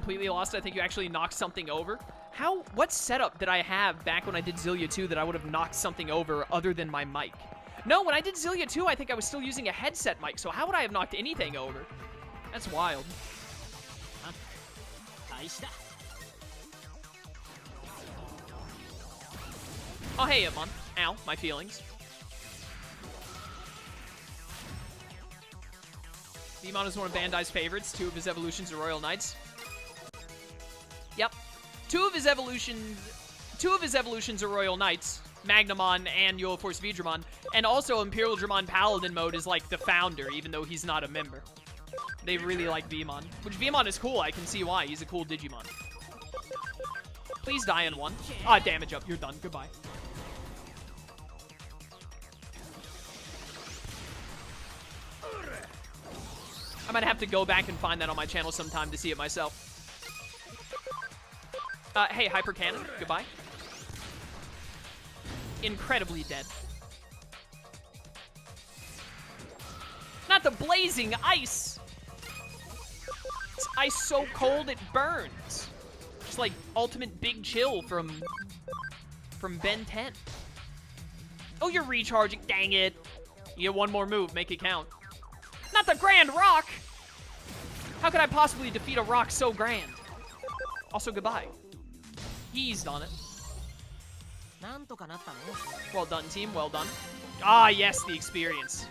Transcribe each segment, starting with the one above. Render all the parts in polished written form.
completely lost. I think you actually knocked something over. What setup did I have back when I did Zillia 2 that I would have knocked something over other than my mic? No, when I did Zillia 2, I think I was still using a headset mic, so how would I have knocked anything over? That's wild. Oh, hey, Amon. Ow, my feelings. Betamon is one of Bandai's favorites. 2 of his evolutions are Royal Knights. Yep. 2 of his evolutions are Royal Knights. Magnamon and Yule Force Vidramon. And also Imperial Dramon Paladin mode is like the founder, even though he's not a member. They really like Betamon. Which Betamon is cool, I can see why. He's a cool Digimon. Please die in one. Ah, damage up. You're done. Goodbye. I might have to go back and find that on my channel sometime to see it myself. Hey, Hyper Cannon. Goodbye. Incredibly dead. Not the blazing ice! It's ice so cold it burns. Just like ultimate big chill from Ben 10. Oh, you're recharging. Dang it. You get one more move. Make it count. Not the Grand Rock! How could I possibly defeat a rock so grand? Also, goodbye. He's done it. Well done, team. Well done. Ah, yes, the experience.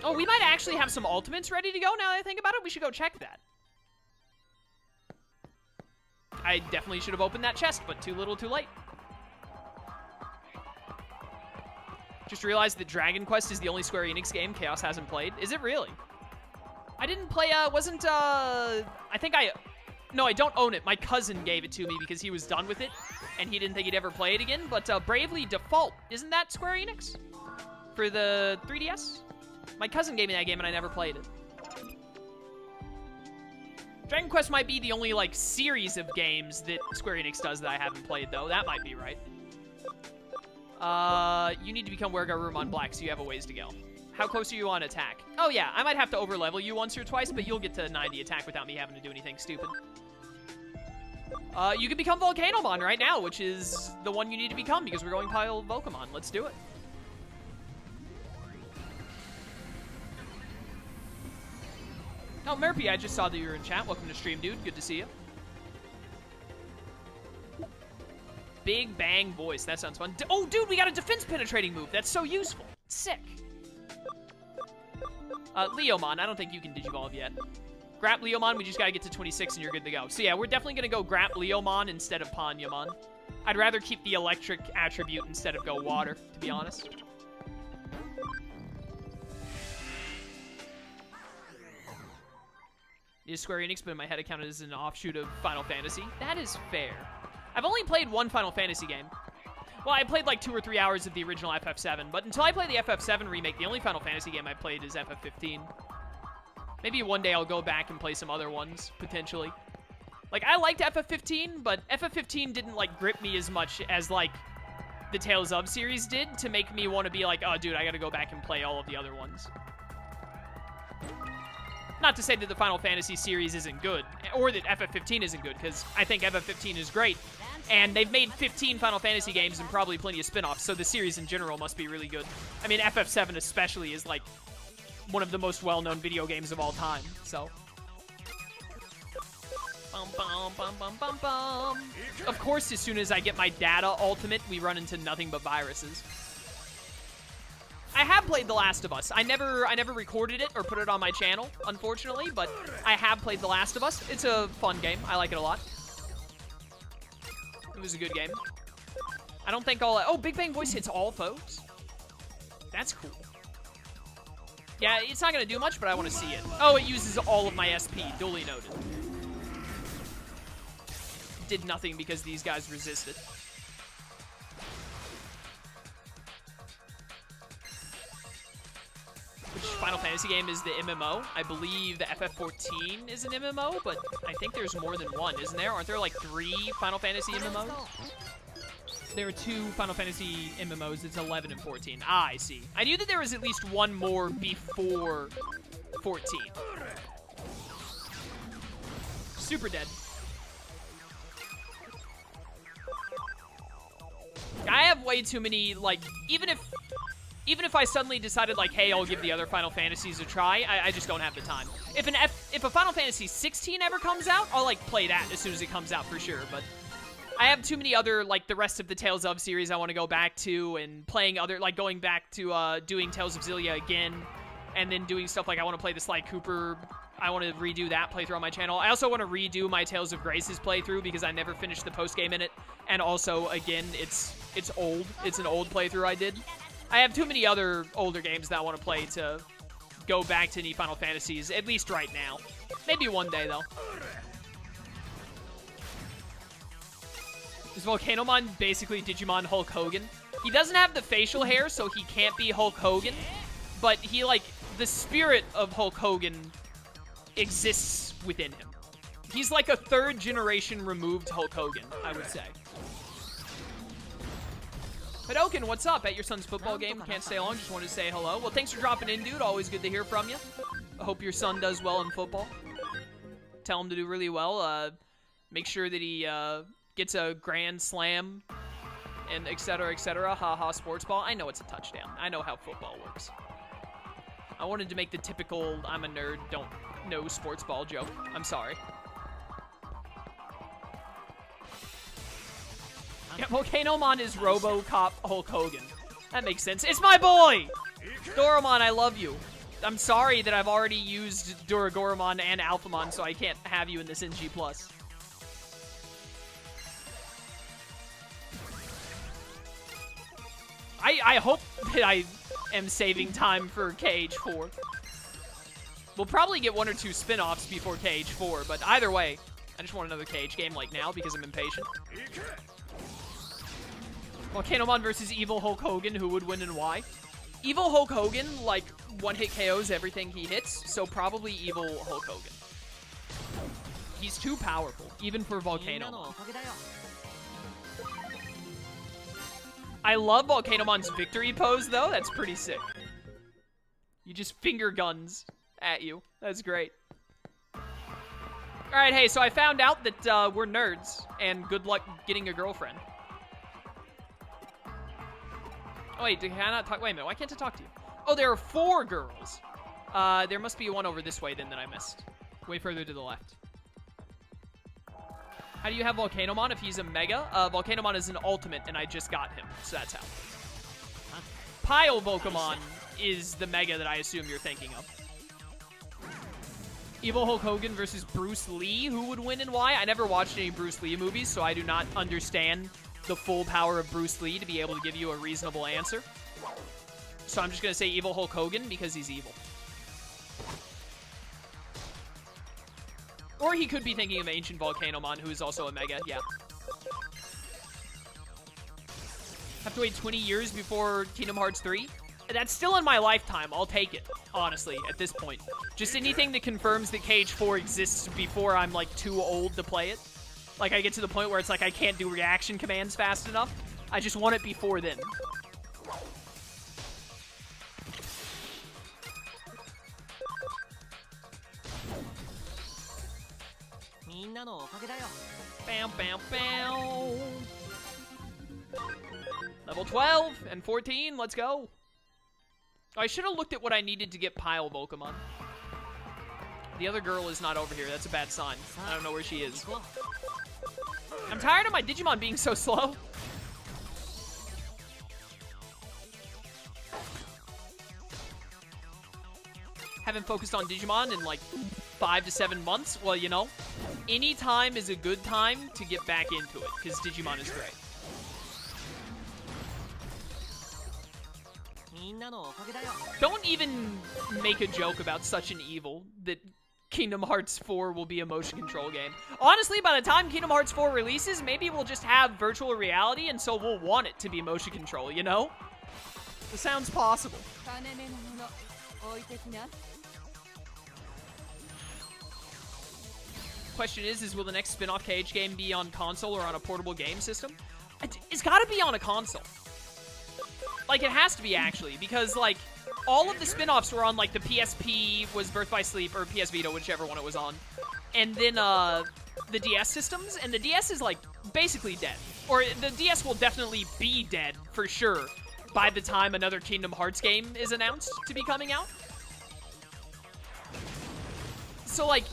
Oh, we might actually have some ultimates ready to go now that I think about it. We should go check that. I definitely should have opened that chest, but too little, too late. Just realized that Dragon Quest is the only Square Enix game Chaos hasn't played. Is it really? I didn't play, no, I don't own it. My cousin gave it to me because he was done with it, and he didn't think he'd ever play it again, but Bravely Default, isn't that Square Enix? For the 3DS? My cousin gave me that game, and I never played it. Dragon Quest might be the only, like, series of games that Square Enix does that I haven't played, though. That might be right. You need to become Wergarurumon Black, so you have a ways to go. How close are you on attack? Oh, yeah, I might have to overlevel you once or twice, but you'll get to 90 attack without me having to do anything stupid. You can become Volcanomon right now, which is the one you need to become because we're going pile Volcanomon. Let's do it. Oh, Murphy, I just saw that you were in chat. Welcome to stream, dude. Good to see you. Big Bang Voice. That sounds fun. Oh, dude, we got a defense penetrating move. That's so useful. Sick. Leomon, I don't think you can Digivolve yet. Grap Leomon, we just gotta get to 26 and you're good to go. So yeah, we're definitely gonna go Grap Leomon instead of Panyamon. I'd rather keep the electric attribute instead of go water, to be honest. Is Square Enix, but in my head it counted as an offshoot of Final Fantasy. That is fair. I've only played one Final Fantasy game. Well, I played like 2 or 3 hours of the original FF7, but until I play the FF7 remake, the only Final Fantasy game I played is FF15. Maybe one day I'll go back and play some other ones, potentially. Like, I liked FF15, but FF15 didn't, like, grip me as much as, like, the Tales of series did to make me want to be like, oh, dude, I gotta go back and play all of the other ones. Not to say that the Final Fantasy series isn't good, or that FF15 isn't good, because I think FF15 is great. And they've made 15 Final Fantasy games and probably plenty of spin-offs, so the series in general must be really good. I mean, FF7 especially is, like, one of the most well-known video games of all time, so. Bum, bum, bum, bum, bum, bum. Of course, as soon as I get my data ultimate, we run into nothing but viruses. I have played The Last of Us. I never recorded it or put it on my channel, unfortunately, but I have played The Last of Us. It's a fun game. I like it a lot. It was a good game. I don't think all... Oh, Big Bang Voice hits all foes? That's cool. Yeah, it's not going to do much, but I want to see it. Oh, it uses all of my SP. Duly noted. Did nothing because these guys resisted. Which Final Fantasy game is the MMO? I believe the FF14 is an MMO, but I think there's more than one, isn't there? Aren't there like 3 Final Fantasy MMOs? There are 2 Final Fantasy MMOs. It's 11 and 14. Ah, I see. I knew that there was at least one more before 14. Super dead. I have way too many, like, even if I suddenly decided, like, hey, I'll give the other Final Fantasies a try, I just don't have the time. If a Final Fantasy 16 ever comes out, I'll, like, play that as soon as it comes out for sure, but I have too many other, like, the rest of the Tales of series I want to go back to, and playing other, like, going back to, doing Tales of Xillia again, and then doing stuff like I want to play the Sly Cooper. I want to redo that playthrough on my channel. I also want to redo my Tales of Graces playthrough because I never finished the post-game in it. And also, again, it's old. It's an old playthrough I did. I have too many other older games that I want to play to go back to any Final Fantasies, at least right now. Maybe one day, though. Is Volcanomon basically Digimon Hulk Hogan? He doesn't have the facial hair, so he can't be Hulk Hogan. But he, like, the spirit of Hulk Hogan exists within him. He's like a third generation removed Hulk Hogan, I would say. Hadoken, what's up? At your son's football game. Can't stay long, just wanted to say hello. Well, thanks for dropping in, dude. Always good to hear from you. I hope your son does well in football. Tell him to do really well. Make sure that he gets a grand slam and etc. etc. Haha, sports ball. I know it's a touchdown. I know how football works. I wanted to make the typical I'm a nerd, don't know sports ball joke. I'm sorry. Yeah, Volcanomon is RoboCop Hulk Hogan. That makes sense. It's my boy! Doromon, I love you. I'm sorry that I've already used Duragoromon and Alphamon, so I can't have you in this NG+. I hope that I am saving time for KH4. We'll probably get 1 or 2 spin-offs before KH4, but either way, I just want another KH game like now because I'm impatient. Volcanomon versus Evil Hulk Hogan, who would win and why? Evil Hulk Hogan, like, one-hit KOs everything he hits, so probably Evil Hulk Hogan. He's too powerful, even for Volcanomon. I love Volcanomon's victory pose, though. That's pretty sick. You just finger guns at you. That's great. Alright, hey, so I found out that we're nerds, and good luck getting a girlfriend. Oh, wait, can I not talk? Wait a minute, why can't I talk to you? Oh, there are 4 girls. There must be one over this way, then, that I missed. Way further to the left. How do you have Volcanomon if he's a Mega? Volcanomon is an Ultimate, and I just got him, so that's how. Pile Volcamon is the Mega that I assume you're thinking of. Evil Hulk Hogan versus Bruce Lee, who would win and why? I never watched any Bruce Lee movies, so I do not understand the full power of Bruce Lee to be able to give you a reasonable answer. So I'm just going to say Evil Hulk Hogan because he's evil. Or he could be thinking of Ancient Volcanomon, who is also a Mega, yeah. Have to wait 20 years before Kingdom Hearts 3? That's still in my lifetime. I'll take it, honestly, at this point. Just anything that confirms that KH4 exists before I'm, like, too old to play it. Like, I get to the point where it's like I can't do reaction commands fast enough. I just want it before then. Bam, bam, bam. Level 12 and 14, let's go. I should have looked at what I needed to get Pile Volcamon. The other girl is not over here. That's a bad sign. I don't know where she is. I'm tired of my Digimon being so slow. Haven't focused on Digimon in like 5 to 7 months. Well, you know, any time is a good time to get back into it because Digimon is great. Don't even make a joke about such an evil that Kingdom Hearts 4 will be a motion control game. Honestly, by the time Kingdom Hearts 4 releases, maybe we'll just have virtual reality, and so we'll want it to be motion control, you know? It sounds possible. Question is will the next spin-off KH game be on console or on a portable game system? It's gotta be on a console. Like, it has to be, actually, because, like, all of the spin-offs were on, like, the PSP was Birth by Sleep, or PS Vita, whichever one it was on. And then, the DS systems, and the DS is, like, basically dead. or the DS will definitely be dead for sure by the time another Kingdom Hearts game is announced to be coming out. So, like,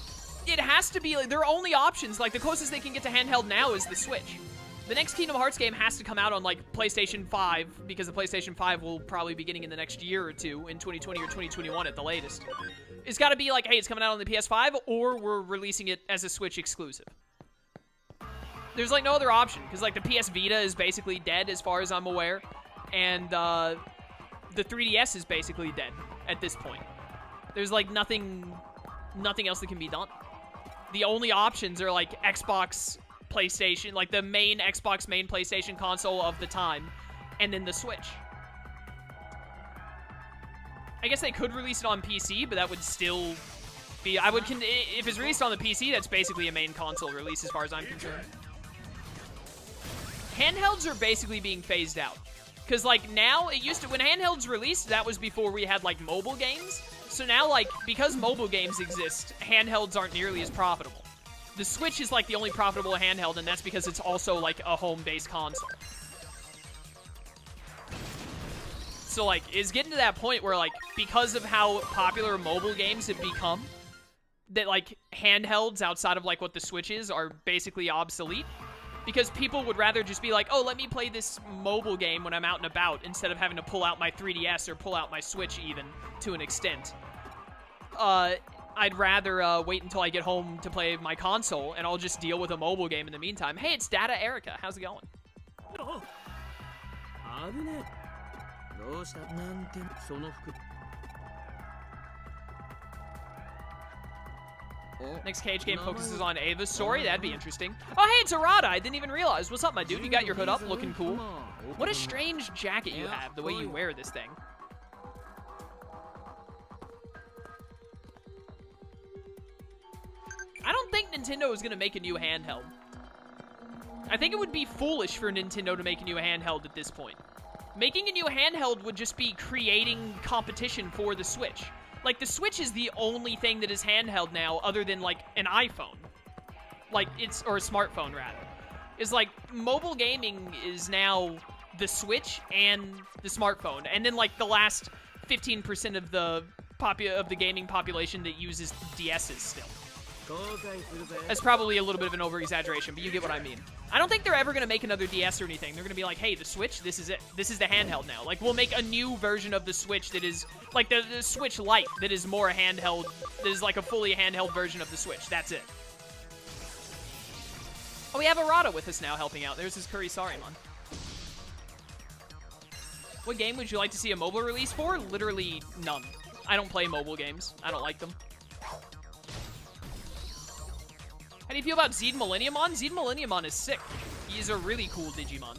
it has to be, like, their only options, like, the closest they can get to handheld now is the Switch. The next Kingdom Hearts game has to come out on, like, PlayStation 5, because the PlayStation 5 will probably be getting in the next year or two, in 2020 or 2021 at the latest. It's got to be like, hey, it's coming out on the PS5, or we're releasing it as a Switch exclusive. There's, like, no other option, because, like, the PS Vita is basically dead as far as I'm aware, and the 3DS is basically dead at this point. There's, like, nothing else that can be done. The only options are, like, Xbox, PlayStation, like the main Xbox, main PlayStation console of the time, and then the Switch. I guess they could release it on PC, but that would still be, if it's released on the PC, that's basically a main console release as far as I'm concerned. Handhelds are basically being phased out. Because, like, now, it used to, when handhelds released, that was before we had, like, mobile games. So now, like, because mobile games exist, handhelds aren't nearly as profitable. The Switch is, like, the only profitable handheld, and that's because it's also, like, a home-based console. So, like, it's getting to that point where, like, because of how popular mobile games have become, that, like, handhelds outside of, like, what the Switch is are basically obsolete. Because people would rather just be like, oh, let me play this mobile game when I'm out and about, instead of having to pull out my 3DS or pull out my Switch even, to an extent. I'd rather wait until I get home to play my console, and I'll just deal with a mobile game in the meantime. Hey, it's Data Erica. How's it going? Next Cage game focuses on Ava's story. That'd be interesting. Oh, hey, it's Arata. I didn't even realize. What's up, my dude? You got your hood up, looking cool. What a strange jacket you have, the way you wear this thing. I don't think Nintendo is going to make a new handheld. I think it would be foolish for Nintendo to make a new handheld at this point. Making a new handheld would just be creating competition for the Switch. Like, the Switch is the only thing that is handheld now other than, like, an iPhone. Like, or a smartphone, rather. Is, like, mobile gaming is now the Switch and the smartphone. And then, like, the last 15% of the gaming population that uses DSs still. That's probably a little bit of an over-exaggeration, but you get what I mean. I don't think they're ever going to make another DS or anything. They're going to be like, hey, the Switch, this is it. This is the handheld now. Like, we'll make a new version of the Switch that is, like, the Switch Lite that is more handheld, that is like a fully handheld version of the Switch. That's it. Oh, we have Arata with us now helping out. There's his Kurisarimon. What game would you like to see a mobile release for? Literally none. I don't play mobile games. I don't like them. How do you feel about Zed Millenniumon? Zed Millenniumon is sick. He's a really cool Digimon.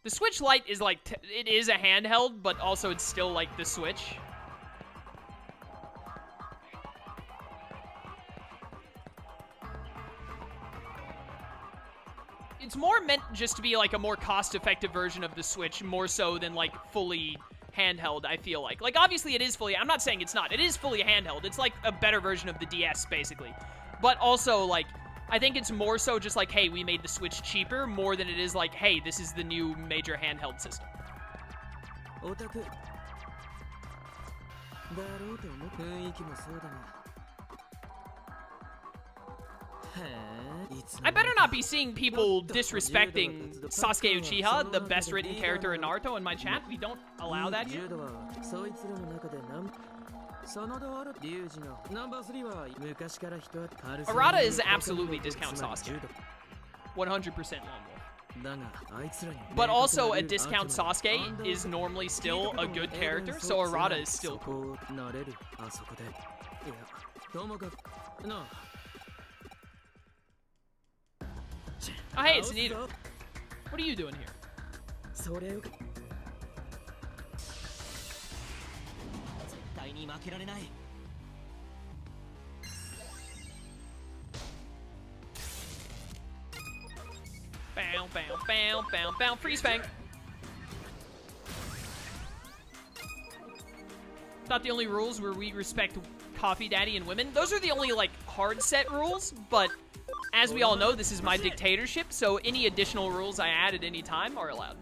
The Switch Lite is like, it is a handheld, but also it's still like the Switch. It's more meant just to be like a more cost-effective version of the Switch, more so than like fully handheld, I feel like. Like, obviously it is fully, I'm not saying it's not. It is fully handheld. It's like a better version of the DS, basically. But also, like, I think it's more so just like, hey, we made the Switch cheaper, more than it is like, hey, this is the new major handheld system. I better not be seeing people disrespecting Sasuke Uchiha, the best-written character in Naruto, in my chat. We don't allow that here. Arata is absolutely discount Sasuke. 100% Lone Wolf. But also, a discount Sasuke is normally still a good character, so Arata is still cool. Oh, hey, it's Nita. What are you doing here? Bow, bow, bow, bow, bow. Freeze Fang. Thought the only rules were we respect coffee daddy and women. Those are the only, like, hard set rules, but as we all know, this is my dictatorship, so any additional rules I add at any time are allowed.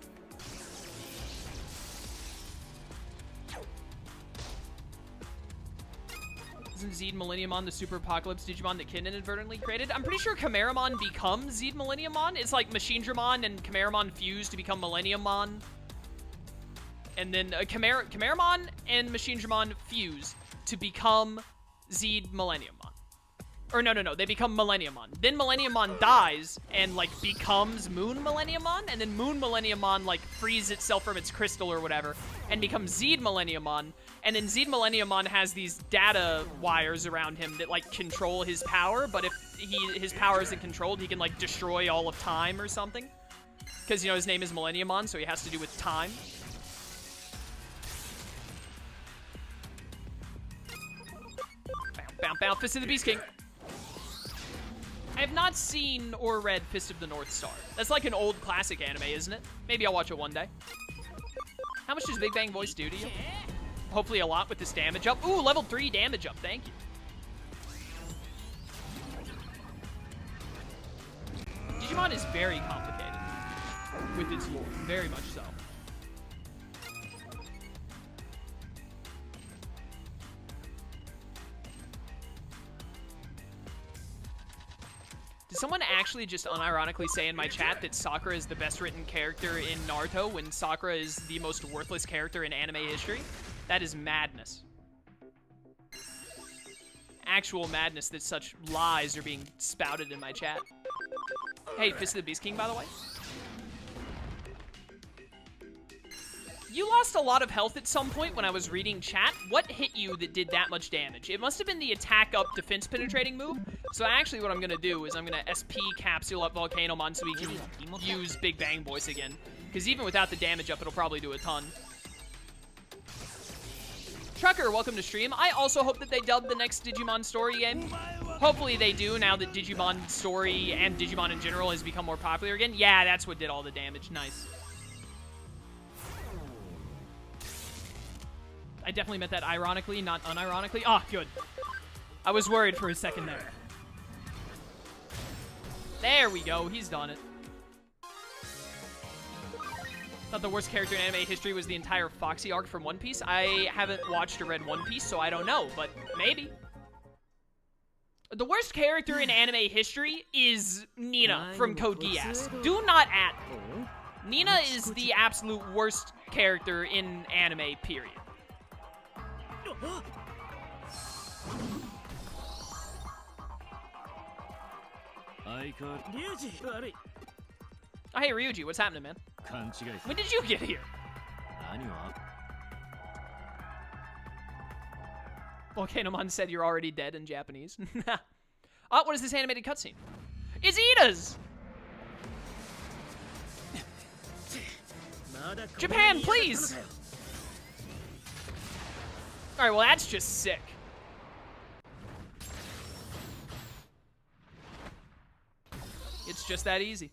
Isn't Zed Millenniumon the Super Apocalypse Digimon that Kin inadvertently created? I'm pretty sure Chimeramon becomes Zed Millenniumon. It's like Machinedramon and Chimeramon fuse to become Millenniummon. And then Chimeramon and Machinedramon fuse to become Zed Millenniummon. Or no, they become Millenniummon. Then Millenniummon dies and, like, becomes Moon Millenniummon, and then Moon Millenniummon, like, frees itself from its crystal or whatever, and becomes Zed Millenniummon, and then Zed Millenniummon has these data wires around him that, like, control his power, but if his power isn't controlled, he can, like, destroy all of time or something. Because, you know, his name is Millenniummon, so he has to do with time. Bow, bow, Fist of the Beast King. I have not seen or read Fist of the North Star. That's like an old classic anime, isn't it? Maybe I'll watch it one day. How much does Big Bang Voice do to you? Hopefully a lot with this damage up. Ooh, level 3 damage up. Thank you. Digimon is very complicated with its lore. Very much so. Did someone actually just unironically say in my chat that Sakura is the best written character in Naruto when Sakura is the most worthless character in anime history? That is madness. Actual madness that such lies are being spouted in my chat. Hey, Fist of the Beast King, by the way. You lost a lot of health at some point when I was reading chat. What hit you that did that much damage? It must have been the attack up defense penetrating move. So actually what I'm going to do is I'm going to SP capsule up Volcanomon so we can use Big Bang Voice again. Because even without the damage up, it'll probably do a ton. Trucker, welcome to stream. I also hope that they dub the next Digimon Story game. Hopefully they do now that Digimon Story and Digimon in general has become more popular again. Yeah, that's what did all the damage. Nice. I definitely meant that ironically, not unironically. Ah, good. I was worried for a second there. There we go. He's done it. Thought the worst character in anime history was the entire Foxy arc from One Piece. I haven't watched or read One Piece, so I don't know, but maybe. The worst character in anime history is Nina from Code Geass. Do not at me. Nina is the absolute worst character in anime, period. Oh, hey, Ryuji, what's happening, man? When did you get here? Volcanomon said you're already dead in Japanese. Oh, what is this animated cutscene? It's Ida's! Japan, please! Alright, well, that's just sick. It's just that easy.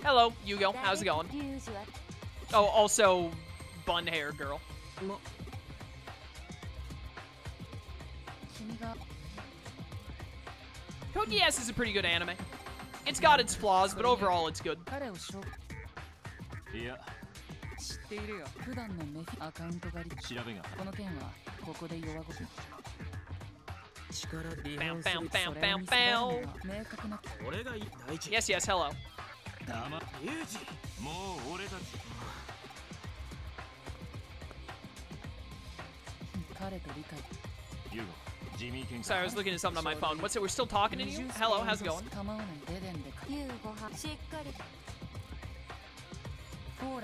Hello, Yugo. How's it going? Oh, also, bun hair girl. Code Geass is a pretty good anime. It's got its flaws, but overall it's good. Bam, bam, bam, bam, bam. Yes, yes, hello. Sorry, I was looking at something on my phone. What's it? We're still talking to you? Hello, how's it going?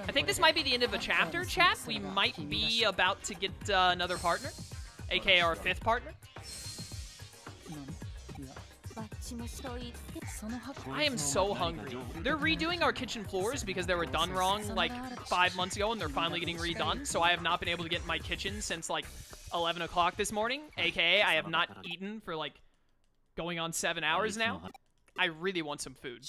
I think this might be the end of a chapter, chat. We might be about to get another partner, aka our 5th partner. I am so hungry. They're redoing our kitchen floors because they were done wrong like 5 months ago and they're finally getting redone. So I have not been able to get in my kitchen since like 11 o'clock this morning, aka I have not eaten for like going on 7 hours now. I really want some food.